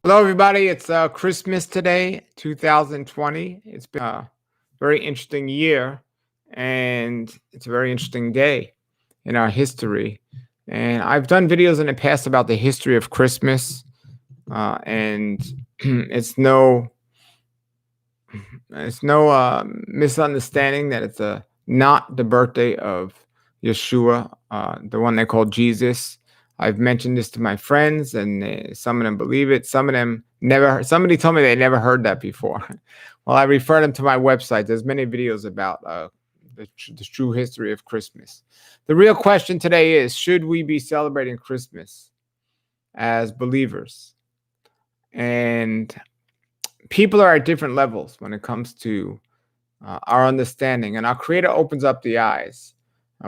Hello, everybody. It's Christmas today, 2020. It's been a very interesting year, and it's a very interesting day in our history. And I've done videos in the past about the history of Christmas, and it's no misunderstanding that it's not the birthday of Yeshua, the one they call Jesus. I've mentioned this to my friends, and some of them believe it. Some of them never. Somebody told me they never heard that before. Well, I refer them to my website. There's many videos about the true history of Christmas. The real question today is: should we be celebrating Christmas as believers? And people are at different levels when it comes to our understanding, and our Creator opens up the eyes.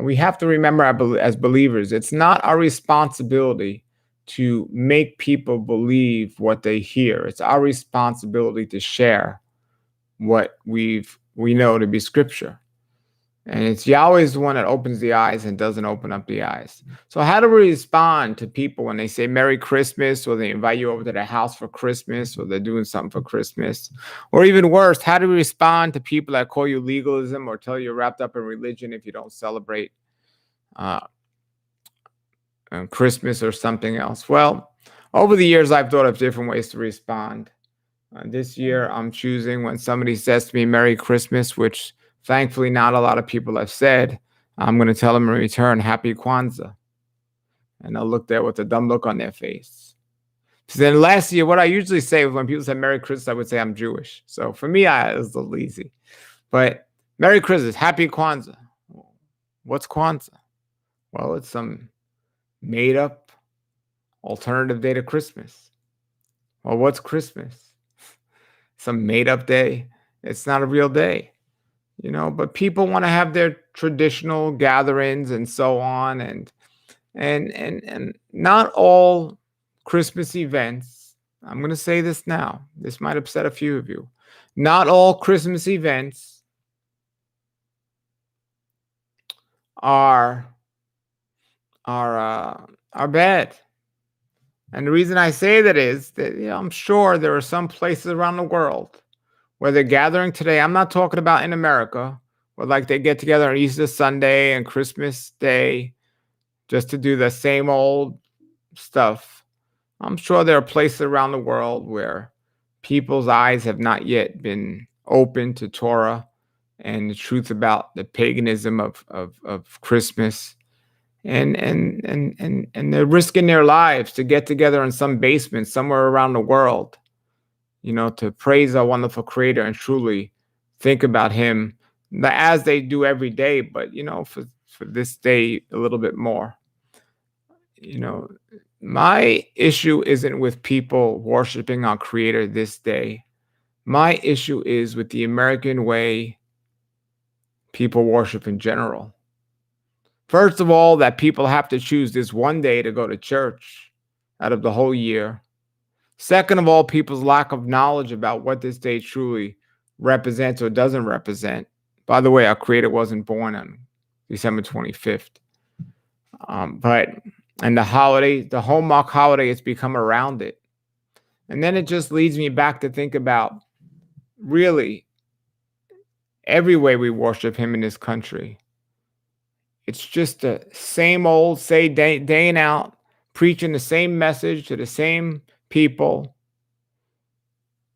We have to remember, as believers, it's not our responsibility to make people believe what they hear. It's our responsibility to share what we know to be Scripture. And it's Yahweh's the one that opens the eyes and doesn't open up the eyes. So how do we respond to people when they say Merry Christmas, or they invite you over to their house for Christmas, or they're doing something for Christmas? Or even worse, how do we respond to people that call you legalism or tell you're wrapped up in religion if you don't celebrate uh, Christmas or something else? Well, over the years, I've thought of different ways to respond. This year, I'm choosing when somebody says to me Merry Christmas, which thankfully, not a lot of people have said. I'm going to tell them in return, Happy Kwanzaa. And they'll look there with a dumb look on their face. So then last year, what I usually say when people say Merry Christmas, I would say I'm Jewish. So for me, it was a little easy. But Merry Christmas, Happy Kwanzaa. What's Kwanzaa? Well, it's some made up alternative day to Christmas. Well, what's Christmas? Some made up day. It's not a real day. But people want to have their traditional gatherings and so on, and not all Christmas events. I'm going to say this now. This might upset a few of you. Not all Christmas events are are bad. And the reason I say that is that I'm sure there are some places around the world where they're gathering today. I'm not talking about in America, where like they get together on Easter Sunday and Christmas Day just to do the same old stuff. I'm sure there are places around the world where people's eyes have not yet been open to Torah and the truth about the paganism of Christmas. And they're risking their lives to get together in some basement somewhere around the world, to praise our wonderful Creator and truly think about Him as they do every day, but for this day a little bit more. My issue isn't with people worshiping our Creator this day. My issue is with the American way people worship in general. First of all, that people have to choose this one day to go to church out of the whole year. Second of all, people's lack of knowledge about what this day truly represents or doesn't represent. By the way, our Creator wasn't born on December 25th. But and the holiday, the Hallmark holiday, has become around it. And then it just leads me back to think about really every way we worship Him in this country. It's just the same old, say day and out, preaching the same message to the same people.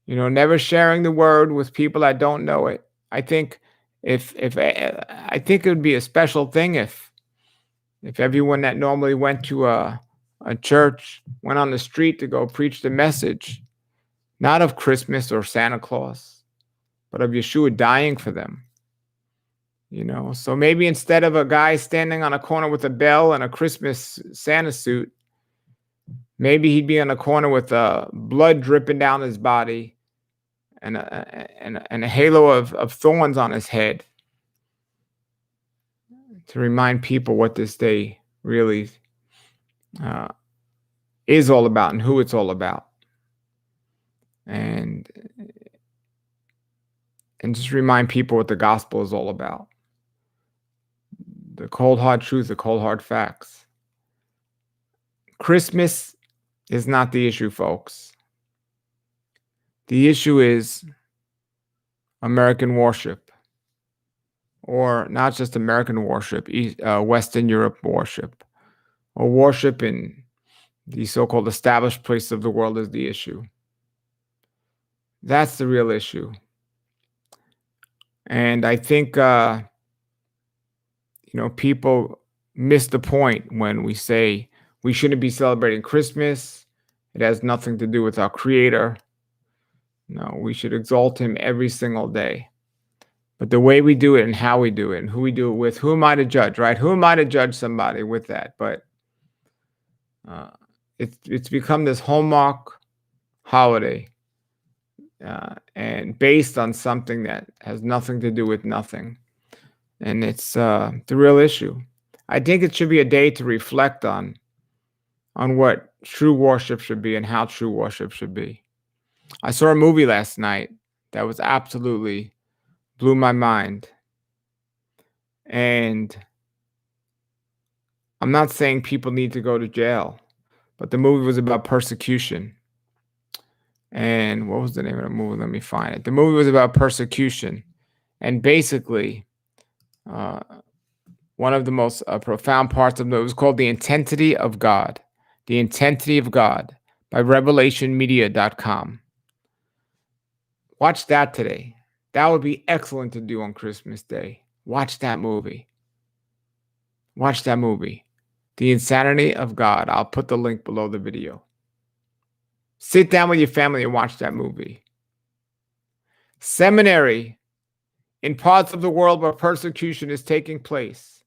Never sharing the word with people that don't know it. I think if I think it would be a special thing if everyone that normally went to a church went on the street to go preach the message, not of Christmas or Santa Claus, but of Yeshua dying for them. So maybe instead of a guy standing on a corner with a bell and a Christmas Santa suit, maybe he'd be on a corner with blood dripping down his body and a halo of thorns on his head to remind people what this day really is all about and who it's all about. And just remind people what the gospel is all about. The cold hard truth, the cold hard facts. Christmas is not the issue, folks. The issue is American worship, or not just American worship, Western Europe worship, or worship in the so-called established places of the world is the issue. That's the real issue. And I think, people miss the point when we say we shouldn't be celebrating Christmas. It has nothing to do with our Creator. No, we should exalt Him every single day. But the way we do it and how we do it and who we do it with, who am I to judge, right? Who am I to judge somebody with that? But uh, it's become this hallmark holiday, and based on something that has nothing to do with nothing. And it's the real issue. I think it should be a day to reflect on what true worship should be and how true worship should be. I saw a movie last night that was absolutely blew my mind. And I'm not saying people need to go to jail, but the movie was about persecution. And what was the name of the movie? Let me find it. The movie was about persecution. And basically, one of the most profound parts of it was called The Intensity of God. The Intensity of God by revelationmedia.com. Watch that today. That would be excellent to do on Christmas Day. Watch that movie. Watch that movie. The Insanity of God. I'll put the link below the video. Sit down with your family and watch that movie. Seminary in parts of the world where persecution is taking place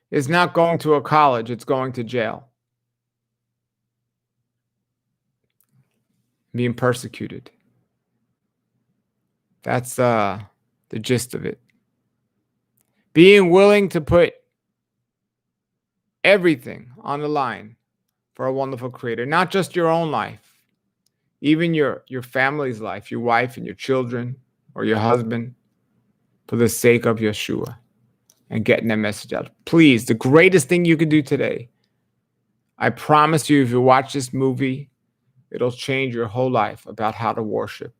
is not going to a college, it's going to jail. Being persecuted. That's the gist of it. Being willing to put everything on the line for a wonderful Creator, not just your own life, even your family's life, your wife and your children or your husband, for the sake of Yeshua and getting that message out. Please, the greatest thing you can do today, I promise you, if you watch this movie, it'll change your whole life about how to worship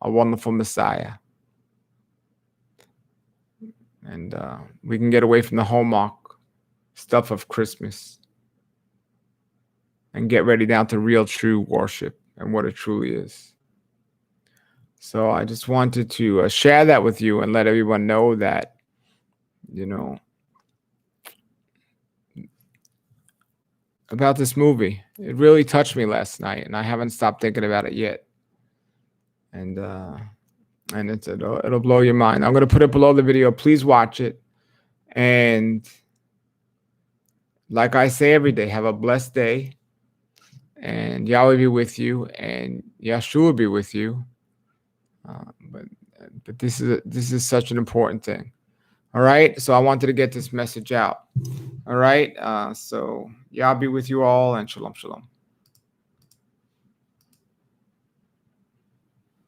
a wonderful Messiah. And we can get away from the hallmark stuff of Christmas and get ready down to real, true worship and what it truly is. So I just wanted to share that with you and let everyone know that, about this movie. It really touched me last night, and I haven't stopped thinking about it yet. And it'll blow your mind. I'm going to put it below the video. Please watch it. And like I say every day, have a blessed day. And Yahweh be with you, and Yeshua be with you. But this is such an important thing. All right. So I wanted to get this message out. All right. So Yah be with you all, and shalom, shalom.